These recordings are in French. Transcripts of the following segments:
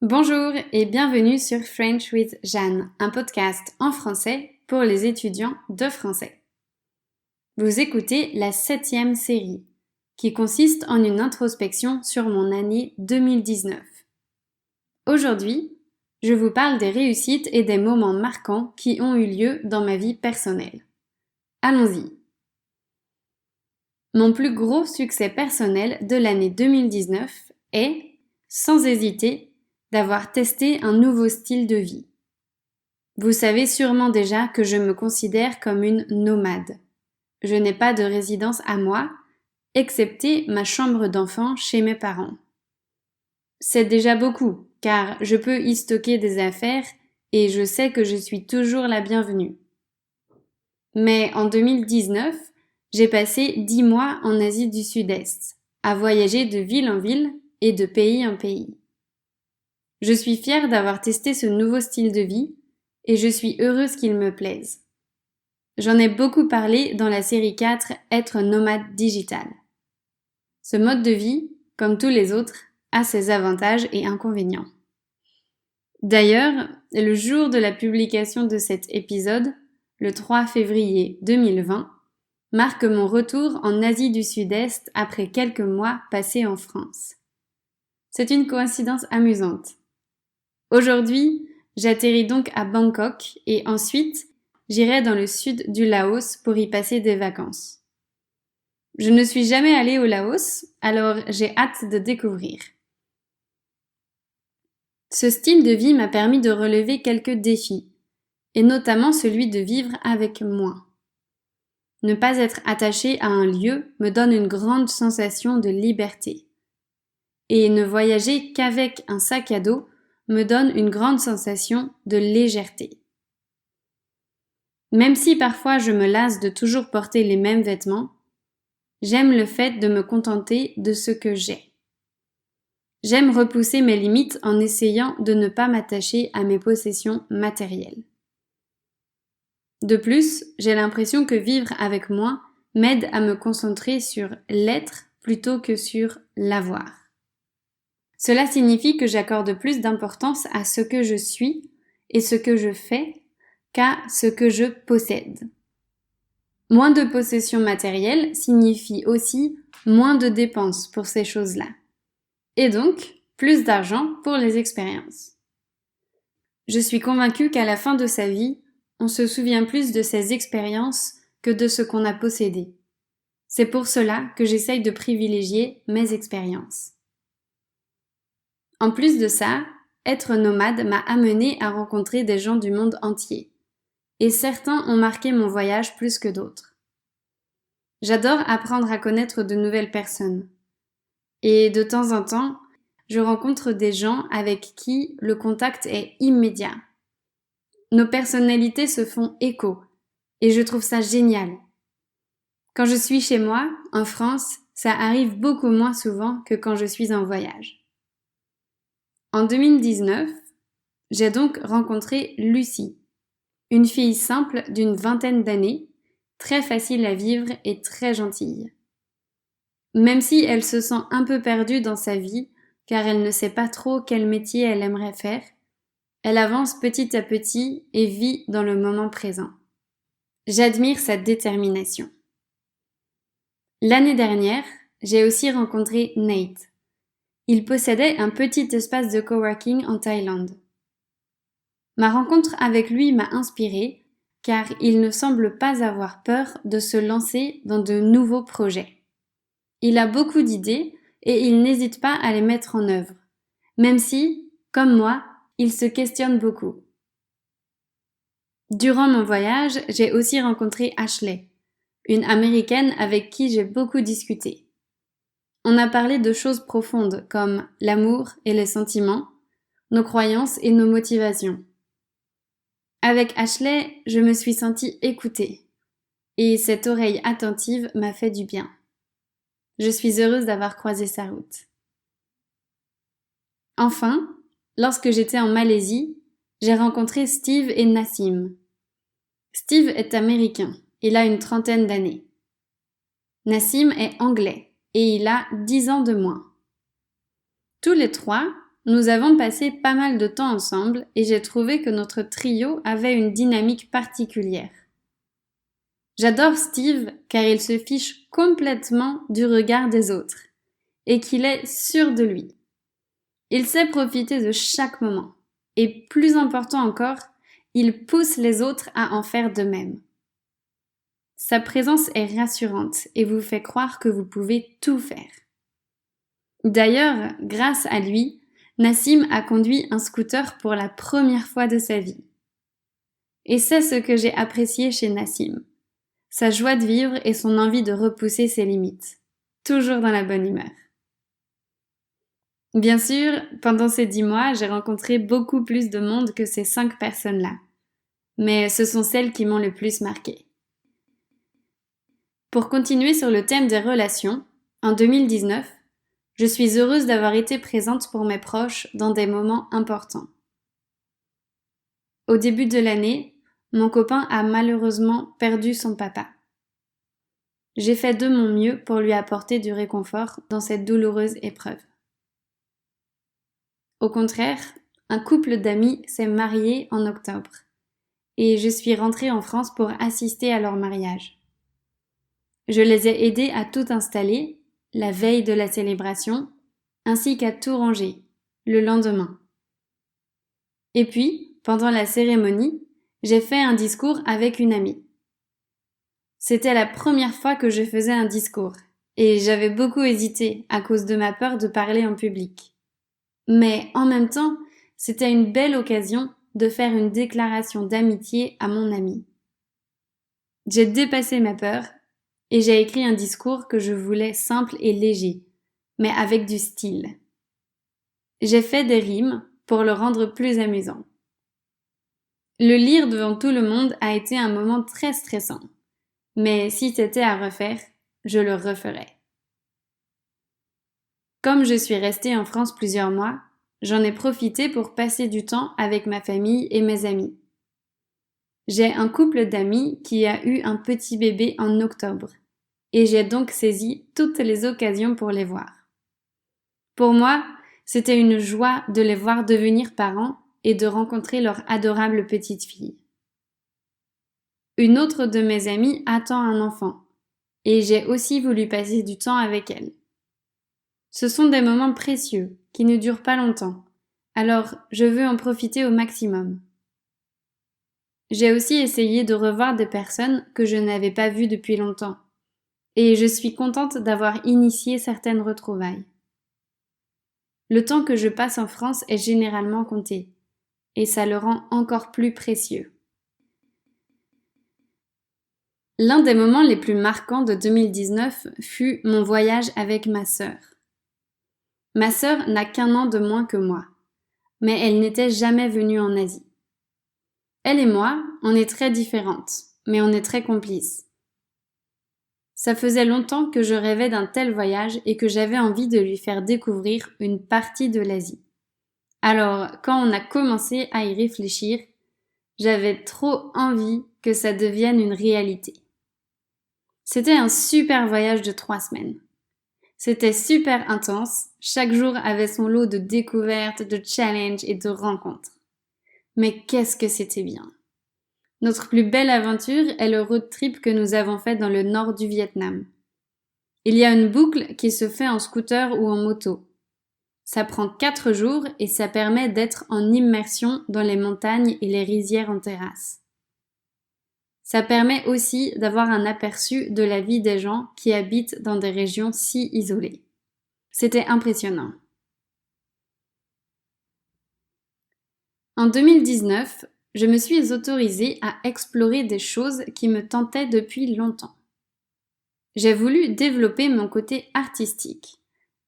Bonjour et bienvenue sur French with Jeanne, un podcast en français pour les étudiants de français. Vous écoutez la 7e série, qui consiste en une introspection sur mon année 2019. Aujourd'hui, je vous parle des réussites et des moments marquants qui ont eu lieu dans ma vie personnelle. Allons-y. Mon plus gros succès personnel de l'année 2019 est, sans hésiter, d'avoir testé un nouveau style de vie. Vous savez sûrement déjà que je me considère comme une nomade. Je n'ai pas de résidence à moi, excepté ma chambre d'enfant chez mes parents. C'est déjà beaucoup, car je peux y stocker des affaires et je sais que je suis toujours la bienvenue. Mais en 2019, j'ai passé 10 mois en Asie du Sud-Est, à voyager de ville en ville et de pays en pays. Je suis fière d'avoir testé ce nouveau style de vie et je suis heureuse qu'il me plaise. J'en ai beaucoup parlé dans la série 4 Être nomade digital. Ce mode de vie, comme tous les autres, a ses avantages et inconvénients. D'ailleurs, le jour de la publication de cet épisode, le 3 février 2020, marque mon retour en Asie du Sud-Est après quelques mois passés en France. C'est une coïncidence amusante. Aujourd'hui, j'atterris donc à Bangkok et ensuite, j'irai dans le sud du Laos pour y passer des vacances. Je ne suis jamais allée au Laos, alors j'ai hâte de découvrir. Ce style de vie m'a permis de relever quelques défis, et notamment celui de vivre avec moins. Ne pas être attaché à un lieu me donne une grande sensation de liberté. Et ne voyager qu'avec un sac à dos me donne une grande sensation de légèreté. Même si parfois je me lasse de toujours porter les mêmes vêtements, j'aime le fait de me contenter de ce que j'ai. J'aime repousser mes limites en essayant de ne pas m'attacher à mes possessions matérielles. De plus, j'ai l'impression que vivre avec moins m'aide à me concentrer sur l'être plutôt que sur l'avoir. Cela signifie que j'accorde plus d'importance à ce que je suis et ce que je fais qu'à ce que je possède. Moins de possessions matérielles signifie aussi moins de dépenses pour ces choses-là. Et donc, plus d'argent pour les expériences. Je suis convaincue qu'à la fin de sa vie, on se souvient plus de ses expériences que de ce qu'on a possédé. C'est pour cela que j'essaye de privilégier mes expériences. En plus de ça, être nomade m'a amené à rencontrer des gens du monde entier. Et certains ont marqué mon voyage plus que d'autres. J'adore apprendre à connaître de nouvelles personnes. Et de temps en temps, je rencontre des gens avec qui le contact est immédiat. Nos personnalités se font écho, et je trouve ça génial. Quand je suis chez moi, en France, ça arrive beaucoup moins souvent que quand je suis en voyage. En 2019, j'ai donc rencontré Lucie, une fille simple d'une vingtaine d'années, très facile à vivre et très gentille. Même si elle se sent un peu perdue dans sa vie, car elle ne sait pas trop quel métier elle aimerait faire, elle avance petit à petit et vit dans le moment présent. J'admire sa détermination. L'année dernière, j'ai aussi rencontré Nate. Il possédait un petit espace de coworking en Thaïlande. Ma rencontre avec lui m'a inspirée, car il ne semble pas avoir peur de se lancer dans de nouveaux projets. Il a beaucoup d'idées et il n'hésite pas à les mettre en œuvre, même si, comme moi, il se questionne beaucoup. Durant mon voyage, j'ai aussi rencontré Ashley, une Américaine avec qui j'ai beaucoup discuté. On a parlé de choses profondes comme l'amour et les sentiments, nos croyances et nos motivations. Avec Ashley, je me suis sentie écoutée et cette oreille attentive m'a fait du bien. Je suis heureuse d'avoir croisé sa route. Enfin, lorsque j'étais en Malaisie, j'ai rencontré Steve et Nassim. Steve est américain, il a une trentaine d'années. Nassim est anglais et il a 10 ans de moins. Tous les trois, nous avons passé pas mal de temps ensemble et j'ai trouvé que notre trio avait une dynamique particulière. J'adore Steve car il se fiche complètement du regard des autres et qu'il est sûr de lui. Il sait profiter de chaque moment et plus important encore, il pousse les autres à en faire de même. Sa présence est rassurante et vous fait croire que vous pouvez tout faire. D'ailleurs, grâce à lui, Nassim a conduit un scooter pour la première fois de sa vie. Et c'est ce que j'ai apprécié chez Nassim. Sa joie de vivre et son envie de repousser ses limites. Toujours dans la bonne humeur. Bien sûr, pendant ces 10 mois, j'ai rencontré beaucoup plus de monde que ces 5 personnes-là. Mais ce sont celles qui m'ont le plus marqué. Pour continuer sur le thème des relations, en 2019, je suis heureuse d'avoir été présente pour mes proches dans des moments importants. Au début de l'année, mon copain a malheureusement perdu son papa. J'ai fait de mon mieux pour lui apporter du réconfort dans cette douloureuse épreuve. Au contraire, un couple d'amis s'est marié en octobre et je suis rentrée en France pour assister à leur mariage. Je les ai aidés à tout installer, la veille de la célébration, ainsi qu'à tout ranger, le lendemain. Et puis, pendant la cérémonie, j'ai fait un discours avec une amie. C'était la première fois que je faisais un discours, et j'avais beaucoup hésité à cause de ma peur de parler en public. Mais en même temps, c'était une belle occasion de faire une déclaration d'amitié à mon amie. J'ai dépassé ma peur et j'ai écrit un discours que je voulais simple et léger, mais avec du style. J'ai fait des rimes pour le rendre plus amusant. Le lire devant tout le monde a été un moment très stressant, mais si c'était à refaire, je le referais. Comme je suis restée en France plusieurs mois, j'en ai profité pour passer du temps avec ma famille et mes amis. J'ai un couple d'amis qui a eu un petit bébé en octobre, et j'ai donc saisi toutes les occasions pour les voir. Pour moi, c'était une joie de les voir devenir parents et de rencontrer leur adorable petite fille. Une autre de mes amies attend un enfant, et j'ai aussi voulu passer du temps avec elle. Ce sont des moments précieux, qui ne durent pas longtemps, alors je veux en profiter au maximum. J'ai aussi essayé de revoir des personnes que je n'avais pas vues depuis longtemps, et je suis contente d'avoir initié certaines retrouvailles. Le temps que je passe en France est généralement compté, et ça le rend encore plus précieux. L'un des moments les plus marquants de 2019 fut mon voyage avec ma sœur. Ma sœur n'a qu'1 an de moins que moi, mais elle n'était jamais venue en Asie. Elle et moi, on est très différentes, mais on est très complices. Ça faisait longtemps que je rêvais d'un tel voyage et que j'avais envie de lui faire découvrir une partie de l'Asie. Alors, quand on a commencé à y réfléchir, j'avais trop envie que ça devienne une réalité. C'était un super voyage de 3 semaines. C'était super intense, chaque jour avait son lot de découvertes, de challenges et de rencontres. Mais qu'est-ce que c'était bien! Notre plus belle aventure est le road trip que nous avons fait dans le nord du Vietnam. Il y a une boucle qui se fait en scooter ou en moto. Ça prend 4 jours et ça permet d'être en immersion dans les montagnes et les rizières en terrasse. Ça permet aussi d'avoir un aperçu de la vie des gens qui habitent dans des régions si isolées. C'était impressionnant. En 2019, je me suis autorisée à explorer des choses qui me tentaient depuis longtemps. J'ai voulu développer mon côté artistique.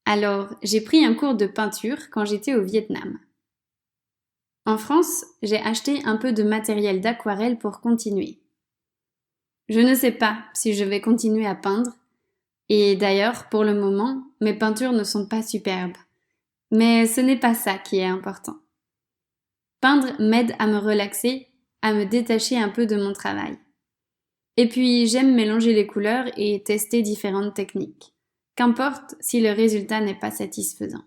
Alors, j'ai pris un cours de peinture quand j'étais au Vietnam. En France, j'ai acheté un peu de matériel d'aquarelle pour continuer. Je ne sais pas si je vais continuer à peindre, et d'ailleurs, pour le moment, mes peintures ne sont pas superbes. Mais ce n'est pas ça qui est important. Peindre m'aide à me relaxer, à me détacher un peu de mon travail. Et puis, j'aime mélanger les couleurs et tester différentes techniques. Qu'importe si le résultat n'est pas satisfaisant.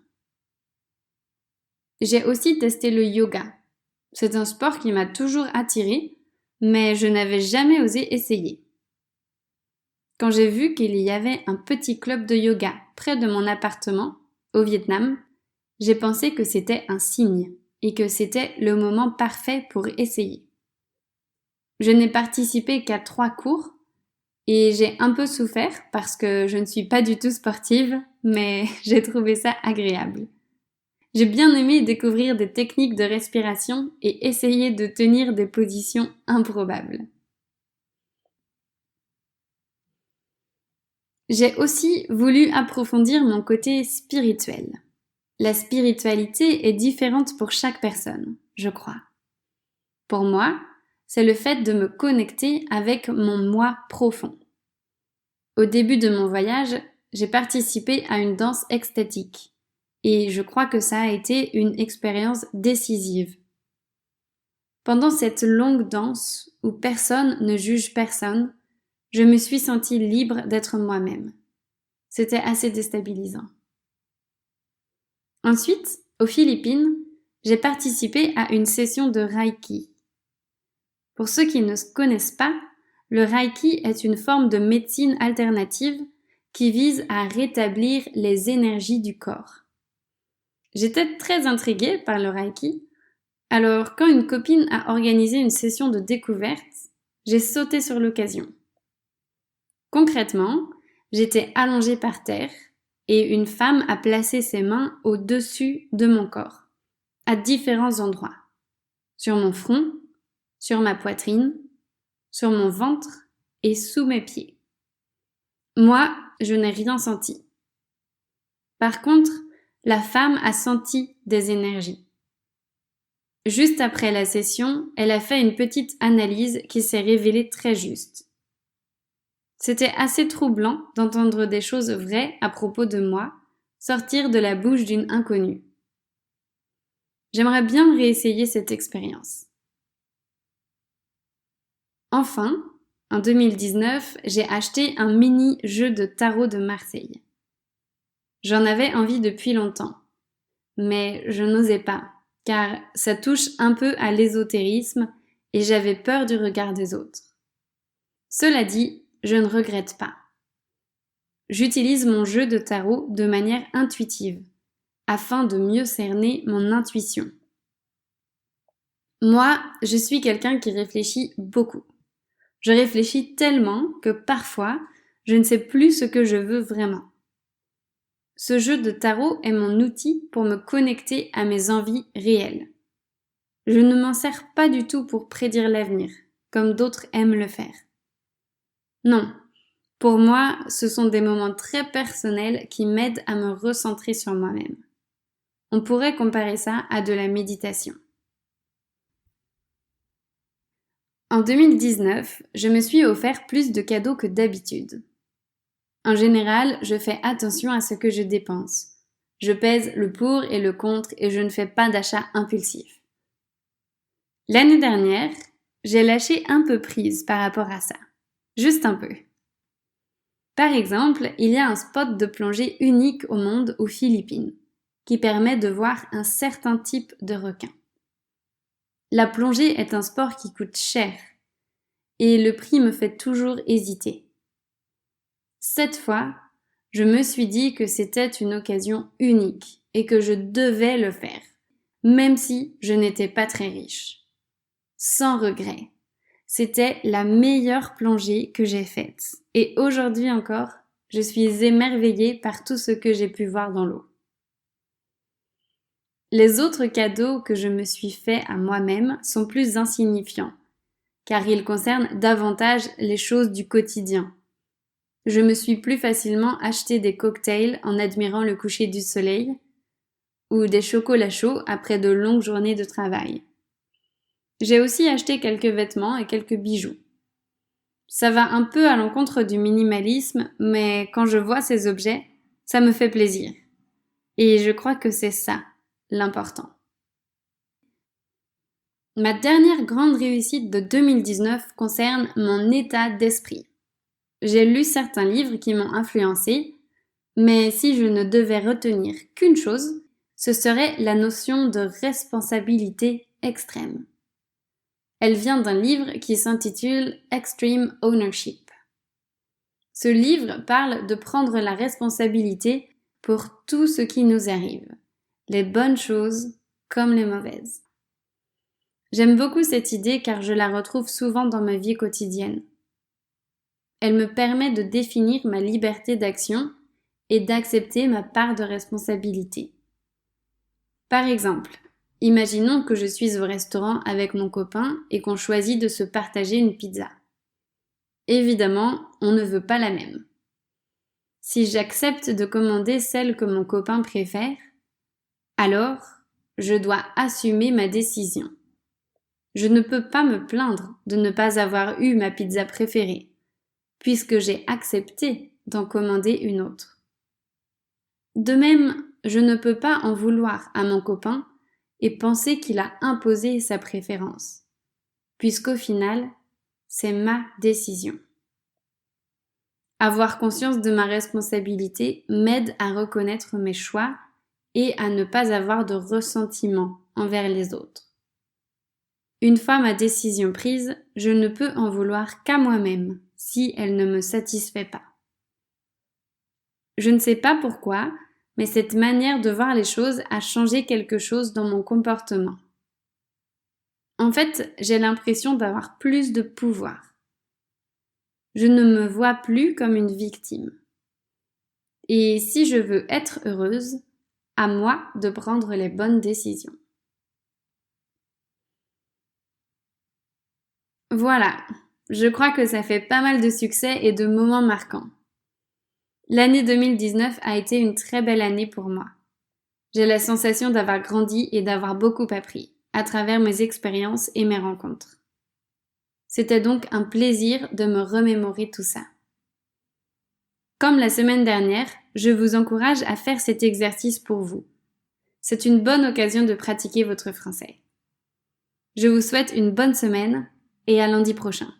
J'ai aussi testé le yoga. C'est un sport qui m'a toujours attiré, mais je n'avais jamais osé essayer. Quand j'ai vu qu'il y avait un petit club de yoga près de mon appartement, au Vietnam, j'ai pensé que c'était un signe et que c'était le moment parfait pour essayer. Je n'ai participé qu'à 3 cours et j'ai un peu souffert parce que je ne suis pas du tout sportive, mais j'ai trouvé ça agréable. J'ai bien aimé découvrir des techniques de respiration et essayer de tenir des positions improbables. J'ai aussi voulu approfondir mon côté spirituel. La spiritualité est différente pour chaque personne, je crois. Pour moi, c'est le fait de me connecter avec mon moi profond. Au début de mon voyage, j'ai participé à une danse extatique et je crois que ça a été une expérience décisive. Pendant cette longue danse où personne ne juge personne, je me suis sentie libre d'être moi-même. C'était assez déstabilisant. Ensuite, aux Philippines, j'ai participé à une session de Reiki. Pour ceux qui ne connaissent pas, le Reiki est une forme de médecine alternative qui vise à rétablir les énergies du corps. J'étais très intriguée par le Reiki, alors quand une copine a organisé une session de découverte, j'ai sauté sur l'occasion. Concrètement, j'étais allongée par terre et une femme a placé ses mains au-dessus de mon corps, à différents endroits. Sur mon front, sur ma poitrine, sur mon ventre et sous mes pieds. Moi, je n'ai rien senti. Par contre, la femme a senti des énergies. Juste après la session, elle a fait une petite analyse qui s'est révélée très juste. C'était assez troublant d'entendre des choses vraies à propos de moi sortir de la bouche d'une inconnue. J'aimerais bien réessayer cette expérience. Enfin, en 2019, j'ai acheté un mini jeu de tarot de Marseille. J'en avais envie depuis longtemps, mais je n'osais pas, car ça touche un peu à l'ésotérisme et j'avais peur du regard des autres. Cela dit, je ne regrette pas. J'utilise mon jeu de tarot de manière intuitive, afin de mieux cerner mon intuition. Moi, je suis quelqu'un qui réfléchit beaucoup. Je réfléchis tellement que parfois, je ne sais plus ce que je veux vraiment. Ce jeu de tarot est mon outil pour me connecter à mes envies réelles. Je ne m'en sers pas du tout pour prédire l'avenir, comme d'autres aiment le faire. Non, pour moi, ce sont des moments très personnels qui m'aident à me recentrer sur moi-même. On pourrait comparer ça à de la méditation. En 2019, je me suis offert plus de cadeaux que d'habitude. En général, je fais attention à ce que je dépense. Je pèse le pour et le contre et je ne fais pas d'achats impulsifs. L'année dernière, j'ai lâché un peu prise par rapport à ça. Juste un peu. Par exemple, il y a un spot de plongée unique au monde aux Philippines, qui permet de voir un certain type de requin. La plongée est un sport qui coûte cher, et le prix me fait toujours hésiter. Cette fois, je me suis dit que c'était une occasion unique et que je devais le faire, même si je n'étais pas très riche. Sans regret. C'était la meilleure plongée que j'ai faite. Et aujourd'hui encore, je suis émerveillée par tout ce que j'ai pu voir dans l'eau. Les autres cadeaux que je me suis fait à moi-même sont plus insignifiants, car ils concernent davantage les choses du quotidien. Je me suis plus facilement acheté des cocktails en admirant le coucher du soleil, ou des chocolats chauds après de longues journées de travail. J'ai aussi acheté quelques vêtements et quelques bijoux. Ça va un peu à l'encontre du minimalisme, mais quand je vois ces objets, ça me fait plaisir. Et je crois que c'est ça, l'important. Ma dernière grande réussite de 2019 concerne mon état d'esprit. J'ai lu certains livres qui m'ont influencée, mais si je ne devais retenir qu'une chose, ce serait la notion de responsabilité extrême. Elle vient d'un livre qui s'intitule Extreme Ownership. Ce livre parle de prendre la responsabilité pour tout ce qui nous arrive, les bonnes choses comme les mauvaises. J'aime beaucoup cette idée car je la retrouve souvent dans ma vie quotidienne. Elle me permet de définir ma liberté d'action et d'accepter ma part de responsabilité. Par exemple, imaginons que je suis au restaurant avec mon copain et qu'on choisit de se partager une pizza. Évidemment, on ne veut pas la même. Si j'accepte de commander celle que mon copain préfère, alors je dois assumer ma décision. Je ne peux pas me plaindre de ne pas avoir eu ma pizza préférée, puisque j'ai accepté d'en commander une autre. De même, je ne peux pas en vouloir à mon copain et penser qu'il a imposé sa préférence, puisqu'au final, c'est ma décision. Avoir conscience de ma responsabilité m'aide à reconnaître mes choix et à ne pas avoir de ressentiment envers les autres. Une fois ma décision prise, je ne peux en vouloir qu'à moi-même si elle ne me satisfait pas. Je ne sais pas pourquoi, mais cette manière de voir les choses a changé quelque chose dans mon comportement. En fait, j'ai l'impression d'avoir plus de pouvoir. Je ne me vois plus comme une victime. Et si je veux être heureuse, à moi de prendre les bonnes décisions. Voilà, je crois que ça fait pas mal de succès et de moments marquants. L'année 2019 a été une très belle année pour moi. J'ai la sensation d'avoir grandi et d'avoir beaucoup appris, à travers mes expériences et mes rencontres. C'était donc un plaisir de me remémorer tout ça. Comme la semaine dernière, je vous encourage à faire cet exercice pour vous. C'est une bonne occasion de pratiquer votre français. Je vous souhaite une bonne semaine et à lundi prochain.